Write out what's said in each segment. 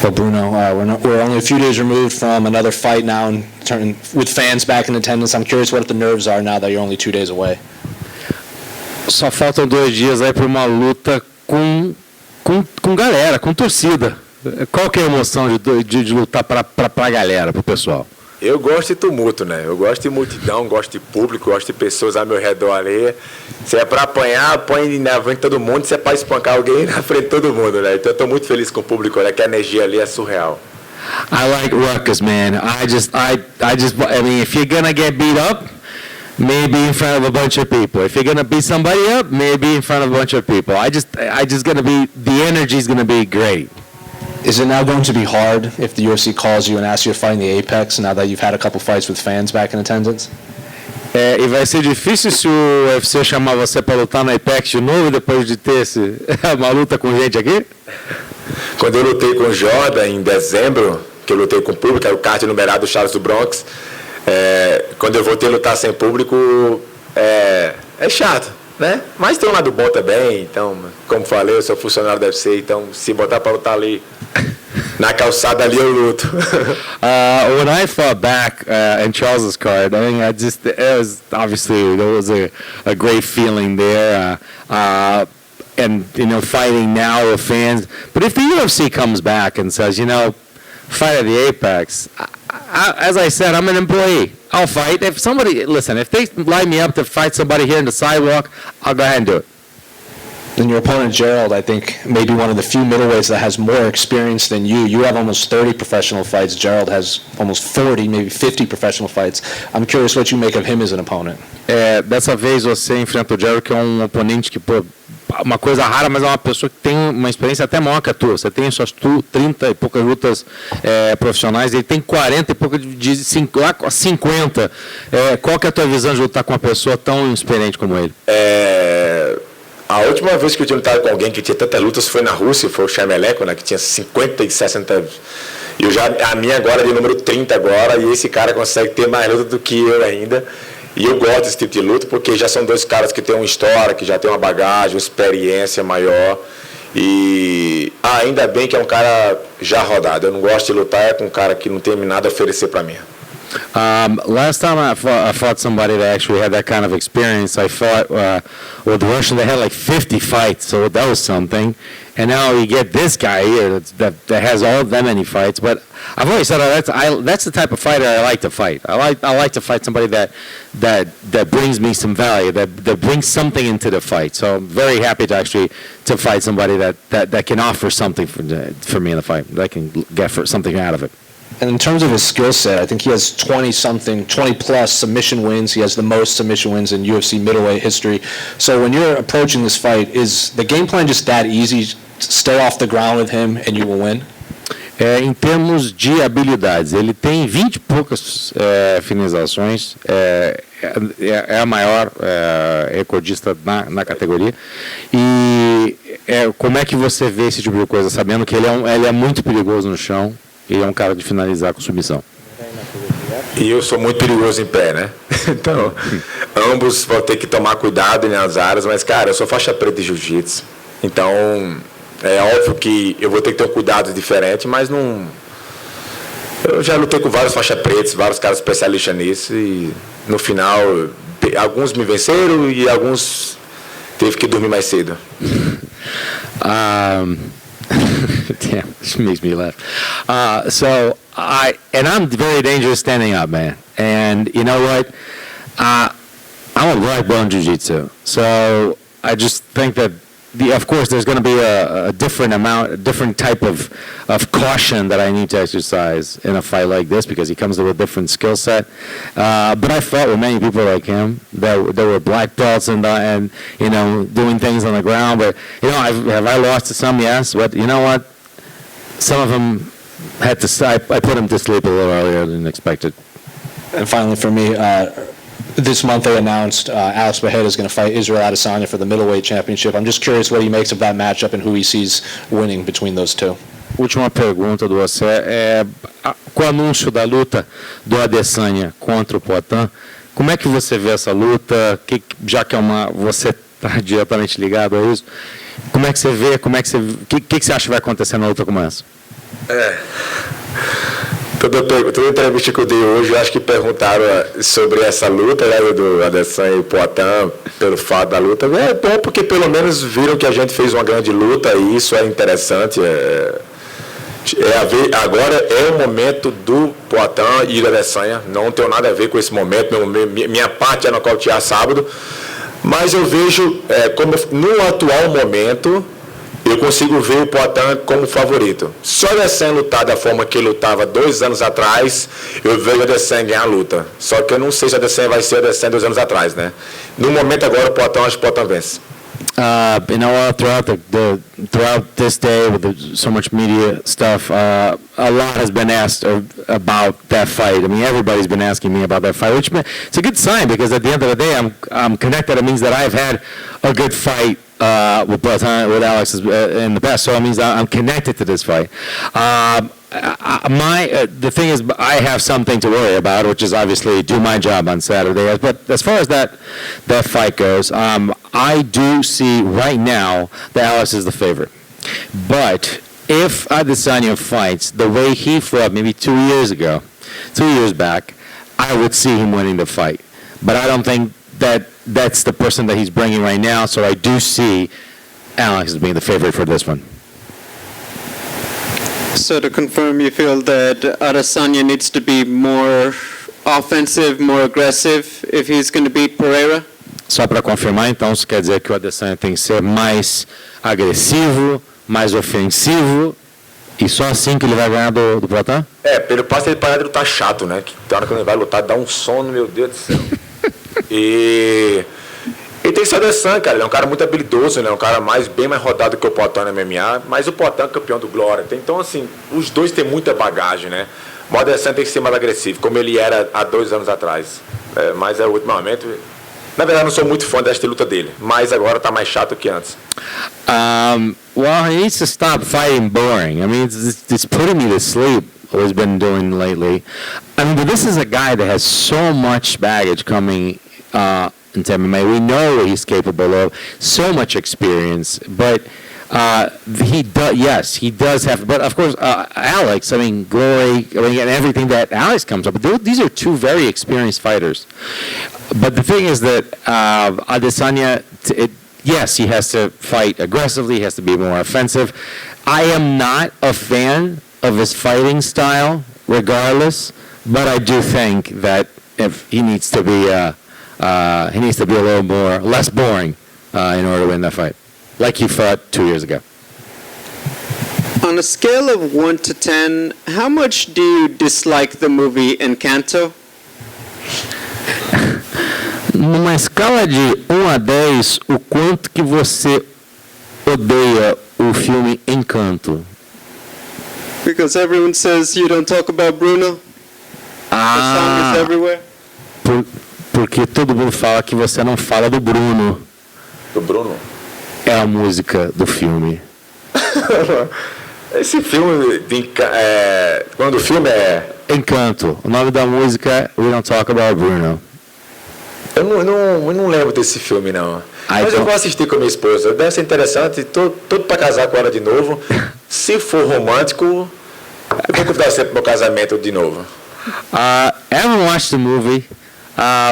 Well, Bruno, we're only a few days removed from another fight now and with fans back in attendance. I'm curious what the nerves are now that you're only 2 days away. Só faltam 2 dias aí para uma luta com galera, com torcida. Qual que é a emoção de lutar para a galera, para o pessoal? Eu gosto de tumulto, né? Eu gosto de multidão, gosto de público, gosto de pessoas ao meu redor ali. Se é para apanhar, põe na frente de todo mundo. Se é para espancar alguém, na frente de todo mundo, né? Então eu estou muito feliz com o público, né? Que a energia ali é surreal. I like ruckus, man. I mean, if you're gonna get beat up, maybe in front of a bunch of people. If you're gonna beat somebody up, maybe in front of a bunch of people. The energy is gonna be great. Is it now going to be hard if the UFC calls you and asks you to fight in the Apex now that you've had a couple fights with fans back in attendance? E vai ser difícil se o UFC chamar você para lutar no Apex de novo depois de ter uma luta com gente aqui? Quando eu lutei com o Jordan em dezembro, que eu lutei com o público, era o card numerado do Charles do Bronx, quando eu voltei a lutar sem público, é chato, né? Mas tem um lado bom também, então, como falei, eu sou funcionário do UFC, então se botar para lutar ali, na calçada ali eu luto. When I fought back in Charles's card, I mean, there was a great feeling there, and fighting now with fans. But if the UFC comes back and says, fight at the Apex, as I said, I'm an employee. I'll fight. If they line me up to fight somebody here in the sidewalk, I'll go ahead and do it. And your opponent, Gerald, I think maybe one of the few middleweights that has more experience than you. You have almost 30 professional fights. Gerald has almost 40, maybe 50 professional fights. I'm curious what you make of him as an opponent. Dessa vez você enfrenta o Gerald, que é um oponente que, uma coisa rara, mas é uma pessoa que tem uma experiência até maior que a tua. Você tem suas 30 e poucas lutas profissionais, ele tem 40 e poucas de 50. Qual que é a tua visão de lutar com uma pessoa tão experiente como ele? A última vez que eu tinha lutado com alguém que tinha tantas lutas foi na Rússia, foi o Charmeleco, né, que tinha 50 e 60. A minha agora é de número 30 agora, e esse cara consegue ter mais luta do que eu ainda. E eu gosto desse tipo de luta porque já são dois caras que têm uma história, que já têm uma bagagem, uma experiência maior. E ainda bem que é um cara já rodado. Eu não gosto de lutar com um cara que não tem nada a oferecer para mim. Last time I fought somebody that actually had that kind of experience, I fought with the Russian that had like 50 fights, so that was something. And now you get this guy here that has all that many fights. But I've always said that's the type of fighter I like to fight. I like to fight somebody that brings me some value, that brings something into the fight. So I'm very happy to fight somebody that can offer something for me in the fight, that can get something out of it. And in terms of his skill set, I think he has 20 plus submission wins. He has the most submission wins in UFC middleweight history. So when you're approaching this fight, is the game plan just that easy? Stay off the ground with him and you will win? Em termos de habilidades, ele tem 20 e poucas finalizações, é a maior recordista na categoria. E como é que você vê esse tipo de coisa, sabendo que ele é muito perigoso no chão? Ele é um cara de finalizar com submissão. E eu sou muito perigoso em pé, né? Então, ambos vão ter que tomar cuidado nas áreas, mas, cara, eu sou faixa preta de jiu-jitsu. Então, é óbvio que eu vou ter que ter um cuidado diferente, mas não... Eu já lutei com vários faixas pretas, vários caras especialistas nisso, e no final, alguns me venceram e alguns teve que dormir mais cedo. Damn, this makes me laugh. I'm very dangerous standing up, man. And you know what? I'm a black belt in jiu-jitsu. So I just think that of course there's going to be a different type of caution that I need to exercise in a fight like this because he comes with a different skill set. But I fought with many people like him that were black belts and doing things on the ground. But have I lost to some? Yes. But you know what? Some of them had to. I put them to sleep a little earlier than expected. And finally, for me, this month they announced Alex Pereira is going to fight Israel Adesanya for the middleweight championship. I'm just curious what he makes of that matchup and who he sees winning between those two. Última pergunta do você com o anúncio da luta do Adesanya contra o Poatan, como é que você vê essa luta? Já que você está diretamente ligado a isso, como é que você vê? O que você acha que vai acontecer na luta como essa? Toda entrevista que eu dei hoje, eu acho que perguntaram sobre essa luta, né, do Adesanya e Poatan, pelo fato da luta. É bom porque pelo menos viram que a gente fez uma grande luta e isso é interessante. Agora é o momento do Poatan e do Adesanya. Não tem nada a ver com esse momento. Minha parte é nocautear sábado. Mas eu vejo, como no atual momento, eu consigo ver o Poatan como favorito. Se o Adesanya lutar da forma que ele lutava 2 anos atrás, eu vejo o Adesanya ganhar a luta. Só que eu não sei se o Adesanya vai ser o Adesanya 2 anos atrás, né? No momento agora, o Poatan, acho que o Poatan vence. Throughout this day with so much media stuff, a lot has been asked about that fight. I mean, everybody's been asking me about that fight, which it's a good sign because at the end of the day, I'm connected. It means that I've had a good fight with Alex in the past, so it means I'm connected to this fight. The thing is, I have something to worry about, which is obviously do my job on Saturday. But as far as that fight goes, I do see right now that Alex is the favorite. But if Adesanya fights the way he fought maybe 2 years back, I would see him winning the fight. But I don't think that's the person that he's bringing right now, so I do see Alex as being the favorite for this one. So to confirm, you feel that Adesanya needs to be more offensive, more aggressive if he's going to beat Pereira? Só para confirmar, então, isso quer dizer que o Adesanya tem que ser mais agressivo, mais ofensivo, e só assim que ele vai ganhar do Poatan? Pelo passo ele parar de lutar chato, né? Que tem hora que ele vai lutar, dá um sono, meu Deus do céu. E ele tem que ser o Adesanya, cara. Ele é um cara muito habilidoso, né? Um cara bem mais rodado que o Poatan no MMA, mas o Poatan é campeão do Glória. Então, assim, os dois têm muita bagagem, né? O Adesanya tem que ser mais agressivo, como ele era há 2 anos atrás. Mas ultimamente, na verdade, não sou muito fã desta luta dele, mas agora tá mais chato que antes. Well, he needs to stop fighting boring. I mean, it's putting me to sleep, what he's been doing lately. I mean, but this is a guy that has so much baggage coming into MMA. We know what he's capable of, so much experience, but he does have, but of course, Alex, I mean, Glory, and everything that Alex comes up with, these are two very experienced fighters. But the thing is that Adesanya, yes, he has to fight aggressively, he has to be more offensive. I am not a fan of his fighting style, regardless, but I do think that if he needs to be a little more less boring in order to win that fight, like he fought 2 years ago. On a scale of 1 to 10, how much do you dislike the movie Encanto? Numa escala de 1 a 10, o quanto que você odeia o filme Encanto? Because everyone says you don't talk about Bruno. The song is everywhere. Porque todo mundo fala que você não fala do Bruno. Do Bruno? É a música do filme. Esse filme, quando o filme é... Encanto. O nome da música é We Don't Talk About Bruno. Eu não lembro desse filme, não. Mas eu vou assistir com a minha esposa. Deve ser interessante. Tô para casar com ela de novo. Se for romântico, eu vou convidar você para o meu casamento de novo. I haven't watched the movie,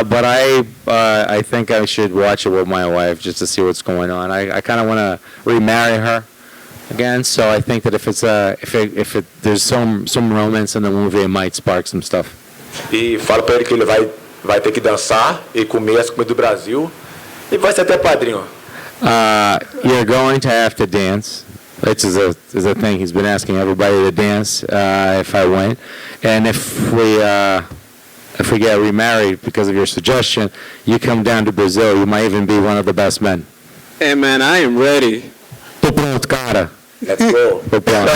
but I think I should watch it with my wife just to see what's going on. I kind of want to remarry her again, so I think that if there's some romance in the movie, it might spark some stuff. E falo para ele que ele vai ter que dançar e comer as comidas do Brasil e vai ser até padrinho. You're going to have to dance. Which is a thing. He's been asking everybody to dance if I win, and if we get remarried because of your suggestion, you come down to Brazil. You might even be one of the best men. Hey man, I am ready. Tô pronto, cara. Let's go. Tô pronto.